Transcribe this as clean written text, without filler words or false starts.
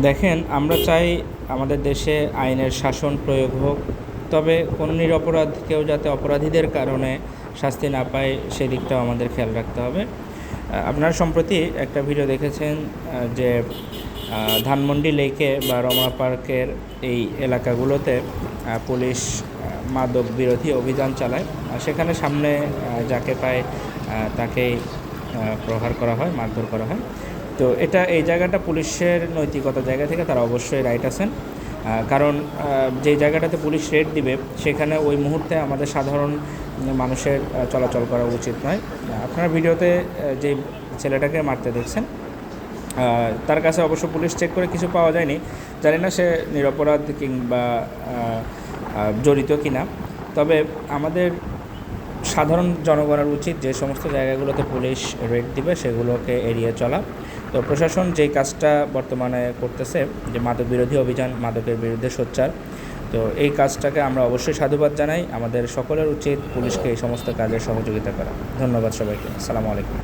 দেখেন, আমরা চাই আমাদের দেশে আইনের শাসন প্রয়োগ হোক, তবে কোনো নিরপরাধ কেউ যাতে অপরাধীদের কারণে শাস্তি না পায় সেদিকটাও আমাদের খেয়াল রাখতে হবে। আপনারা সম্প্রতি একটা ভিডিও দেখেছেন যে ধানমন্ডি লেকে বা রমনা পার্কের এই এলাকাগুলোতে পুলিশ মাদক বিরোধী অভিযান চালায়। সেখানে সামনে যাকে পায় তাকেই প্রহার করা হয়, মারধর করা হয়। তো এই জায়গাটা পুলিশের নৈতিকতা জায়গা থেকে তারা অবশ্যই রাইট আছেন, কারণ যে জায়গাটাতে পুলিশ রেড দিবে সেখানে ওই মুহূর্তে আমাদের সাধারণ মানুষের চলাচল করা উচিত নয়। আপনারা ভিডিওতে যে ছেলেটাকে মারতে দেখছেন, তার কাছে অবশ্য পুলিশ চেক করে কিছু পাওয়া যায়নি, জানি না সে নিরপরাধ কিংবা জড়িত কিনা। তবে আমাদের সাধারণ জনগণের উচিত যে সমস্ত জায়গাগুলোতে পুলিশ রেড দিবে সেগুলোকে এড়িয়ে চলা। তো প্রশাসন যেই কাজটা বর্তমানে করতেছে, যে মাদক বিরোধী অভিযান, মাদকের বিরুদ্ধে সোচ্চার, তো এই কাজটাকে আমরা অবশ্যই সাধুবাদ জানাই। আমাদের সকলের উচিত পুলিশকে এই সমস্ত কাজে সহযোগিতা করা। ধন্যবাদ সবাইকে। আসসালামু আলাইকুম।